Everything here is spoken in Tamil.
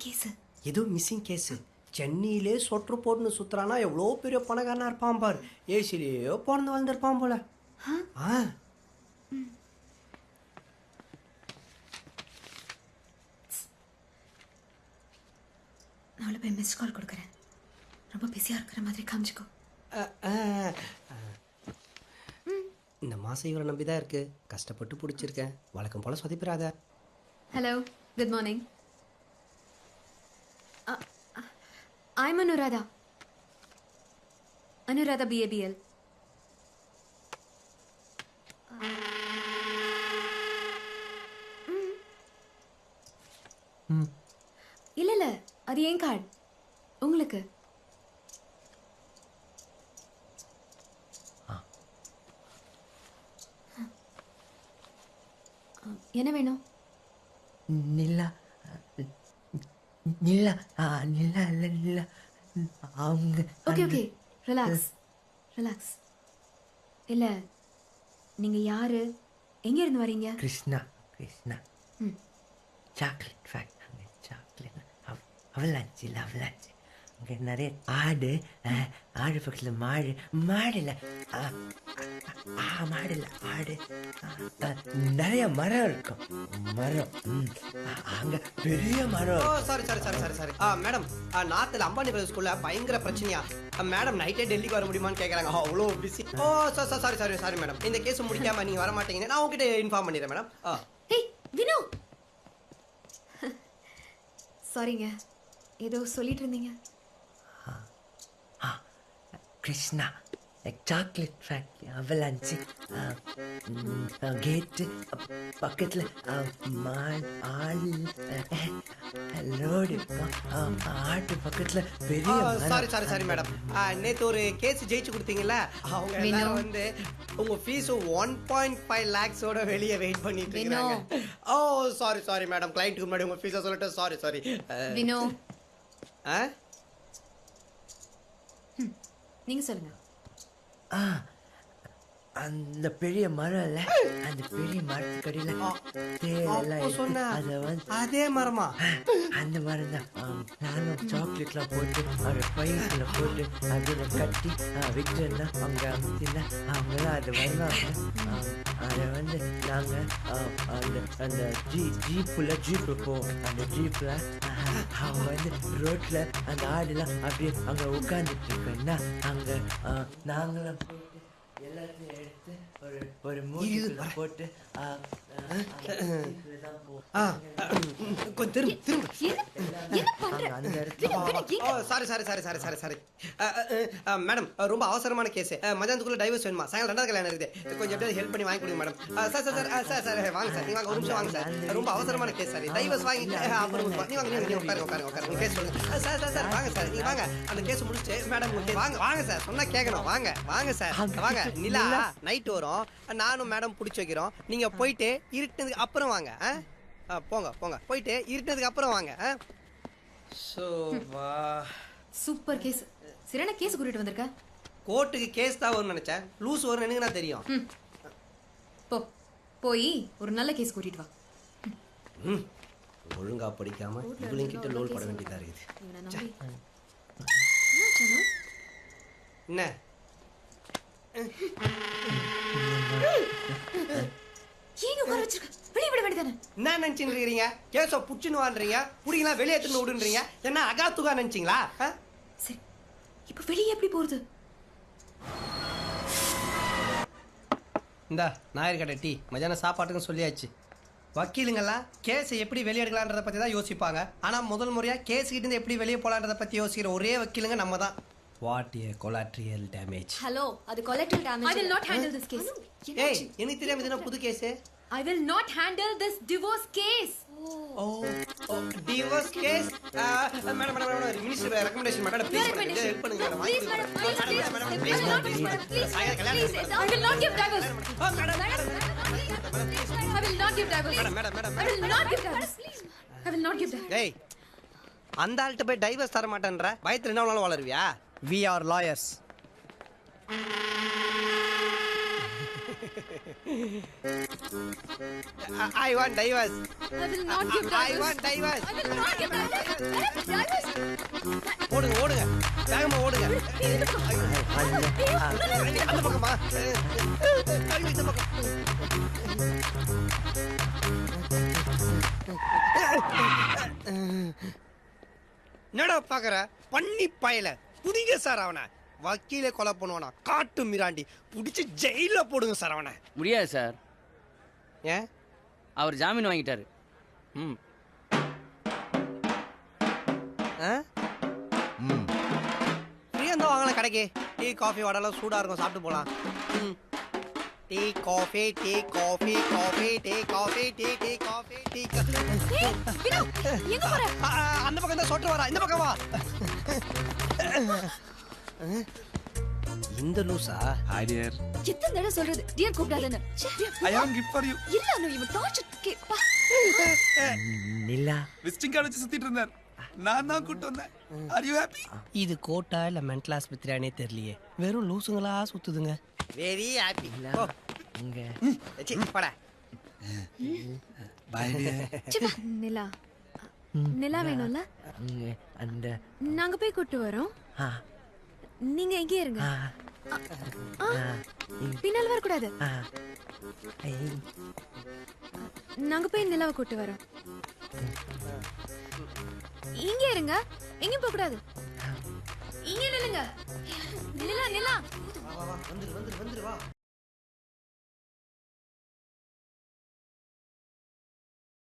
கேஸ்? ஏதோ மிஸ்ஸிங் கேஸ். சென்னையிலே சொற்று போட்டுன்னு சுத்துறானா எவ்வளோ பெரிய பணக்காரனா இருப்பான் பார். ஏசிலேயோ பிறந்து வந்திருப்பான் போல. நாளை போய் மிஸ் கால் கொடுக்குறேன். ரொம்ப பிஸியாக இருக்கிற மாதிரி காமிச்சிக்கோ. இந்த மாதம் இவரை நம்பி தான் இருக்கு. கஷ்டப்பட்டு பிடிச்சிருக்கேன். வழக்கம் போல சொதிப்பிடாத. Hello, good morning. I'm Anuradha. Anuradha BABL. இல்ல அது ஏன் கார்டு உங்களுக்கு. என்ன வேணும்? நில்லா நில்லா நில்லா இல்லை நில்லா அவங்க. Okay okay, relax relax. இல்ல நீங்க யாரு, எங்க இருந்து வரீங்க? Krishna Krishna chocolate factory. Chocolate அவளாச்சு இல்லை அவளாச்சு. அங்கே நிறைய ஆடு ஆடு பக்கத்தில் மாடு மாடில்லை மாடில்லை ஆடு நிறைய மரம் இருக்கும். மரம் அங்கே பெரிய மரம். Sorry sorry sorry sorry sorry madam, நார்த்தில் அம்பானி பிரதேஷ் ஸ்கூல்ல பயங்கர பிரச்சனையா மேடம். நைட்டே டெல்லிக்கு வர முடியுமான்னு கேட்குறாங்க. அவ்வளோ busy. Sorry sorry sorry madam, இந்த கேஸ் முடிக்காம நீங்கள் வர மாட்டீங்கன்னு நான் உங்ககிட்ட இன்ஃபார்ம் பண்ணிடுறேன் மேடம். ஹேய் வினு, சாரிங்க, ஏதோ சொல்லிட்டு இருந்தீங்க. கிருஷ்ணா சாக்லேட் ஃபேக்ட்ரி அவலாஞ்சி கேட்டு பக்கத்தில் ரோடு இருக்கும். ஆட்டு பக்கத்தில் பெரிய. சாரி சாரி சாரி மேடம், நேற்று ஒரு கேஸ் ஜெயிச்சு கொடுத்தீங்கல்ல, அவங்க எல்லாரும் வந்து உங்க ஃபீஸ் 1.5 lakhs வெளியே வெயிட் பண்ணிட்டு இருக்காங்க. ஓ சாரி சாரி மேடம், கிளைண்ட்டுக்கு முன்னாடி உங்க ஃபீஸை சொல்லிட்டு சாரி சாரி. வினு, நீங்க சொல்லுங்க. அந்த பெரிய மரம் இல்ல, அந்த பெரிய மரத்துக்கடியில் சொன்ன அதை வந்து அதே மரமா? அந்த மரம் தான். நானும் சாக்லேட்லாம் போட்டு அவரை பையில போட்டு அதில் கட்டி விட்டுருந்தா அவங்க அமைச்சிருந்தா அவங்களாம் அது வருவாங்க. அதை வந்து நாங்கள் அந்த ஜீப்பு போவோம். அந்த ஜீப்பில் அவங்க வந்து ரோட்டில் அந்த ஆடுலாம் அப்படியே அங்கே உட்காந்துட்டு இருக்கோம்னா அங்கே நாங்களும் போட்டு எல்லாத்தையும் எடுத்து ஒரு மூணு போட்டு மேடம் ரொம்ப அவசரமான கேஸ். மதியானத்துக்குள்ள டைவர்ஸ் வேணுமா? சாயங்காலம் 2வது கல்யாணம் இருக்குது. கொஞ்சம் எப்படி ஹெல்ப் பண்ணி வாங்கி கொடுங்க madam. Sir sir sir sir வாங்க சார், நீ வாங்க, ஒரு நிமிஷம் வாங்க சார். ரொம்ப அவசரமான கேஸ் சார், டைவர்ஸ் வாங்கி அப்புறம் நீ வாங்க, நீ உட்காருங்க உட்காருங்க உட்காருங்க, கேஸ் சொல்லுங்க. சார் சார் சார் வாங்க சார், நீ வாங்க, அந்த கேஸ் முடிச்சுட்டு மேடம் வாங்க வாங்க சார், சொன்னா கேட்கணும். வாங்க வாங்க சார் வாங்க. நிலா நைட் வரும், நானும் மேடம் பிடிச்சி வைக்கிறோம். நீங்க போயிட்டு இருட்டுனதுக்கு அப்புறம் வாங்க. போங்க போங்க, போயிட்டு இருட்டுனதுக்கு அப்புறம் வாங்க. Super gas. சரியான கேஸ் கூட்டிட்டு வந்திருக்க. கோர்ட்டுக்கு கேஸ் தான் வரும்னு நினைச்சேன், லூஸ் வரும்னு எனக்கு நான் தெரியும். போய் ஒரு நல்ல கேஸ் கூட்டிட்டு வா. ஒழுங்கா படிக்காம இவளையும் கிட்ட லோல் பட வேண்டியதா இருக்குது. என்ன ஏங்க உட்கார வச்சிருக்க? வெளியே விட வேண்டியதானே? என்ன நினைச்சுன்னு இருக்கீங்க? கேஸ புடிச்சுன்னு வான்றீங்க, புடிங்களா வெளியே எடுத்துன்னு விடுன்றீங்க. என்ன அகாத்துகா நினைச்சீங்களா? சரி, இப்ப வெளியே எப்படி போறது? இந்த ஞாயிறு கடை டீ மதியானம் சாப்பாட்டுக்கும் சொல்லியாச்சு. வக்கீலுங்கெல்லாம் கேஸை எப்படி வெளியே எடுக்கலான்றதை பற்றி தான் யோசிப்பாங்க. ஆனால் முதல் முறையாக கேஸ் கிட்ட இருந்து எப்படி வெளியே போகலான்றதை பற்றி யோசிக்கிற ஒரே வக்கீலுங்க நம்ம தான். What A collateral damage. Hello, அது collateral damage. I will not handle this case. ஏய், எனக்கு தெரியாம இதுனா புது case. I will not handle this divorce case. divorce case. Madam minister recommendation madam please help பண்ணுங்க madam. Please madam, please I will not give divorce. I will not give divorce. Madam I will not give divorce. I will not give divorce. ஏய், அந்த ஆள்கிட்ட போய் டைவர்ஸ் தர மாட்டேன்ற பயத்துல என்ன வேணாலும் வளருவியா? We are lawyers. I want divorce. I will not give I divorce. want divorce. I will not give divorce. ஓடுங்க ஓடுங்க வேகமா ஓடுங்க அந்த பக்கமா இந்த பக்கம் என்னடா பாக்குற பண்ணி பயல புடிங்க சார் அவனை வக்கீல கொலை பண்ணுவானா காட்டு மிராண்டி புடிச்சு ஜெயில போடுங்க சார் அவனை முடியாது சார். ஏன் அவர் ஜாமீன் வாங்கிட்டாரு. ம் ஃப்ரீயா இருந்தா வாங்கலாம் கடைக்கு டீ காஃபி வடலாம் சூடா இருக்கும் சாப்பிட்டு போலாம் tea coffee tea coffee coffee tea coffee tea tea coffee tea எங்க போற? அந்த பக்கம் தான் சொட்டு வரா இந்த பக்கம் வா இந்த லூசா Hi dear. எத்தனை தடவை சொல்றது dear கூப்பிடாதன்னு. I have gift for you. இல்ல அனு இவன் டார்ச்சர் கேப்பா. நிலா Visiting card வச்சு சுத்திட்டு இருந்தார். நான் தான் கூட்டி வந்தேன். Are you happy? இது கோட்டா இல்ல மென்டல் ஆஸ்பத்திரியானே தெரியலையே வெறும் லூசுங்களா சுத்துதுங்க வெரி ஹாப்பி நிலா இங்க போடா Bye dear. சிப்பா நிலா. நிலா வேணும்ல? அங்க அந்த நாங்க போய் கூட்டி வரோம். ஆ நீங்க எங்கே இருங்க. ஆ பின்னால வர கூடாது. ஆ ஐ நாங்க போய் நிலாவை கூட்டி வரோம். இங்க இருங்க. எங்கேயும் போக கூடாது. இங்க நில்லுங்க. நிலா நிலா வந்துரு வந்துரு வந்துரு வா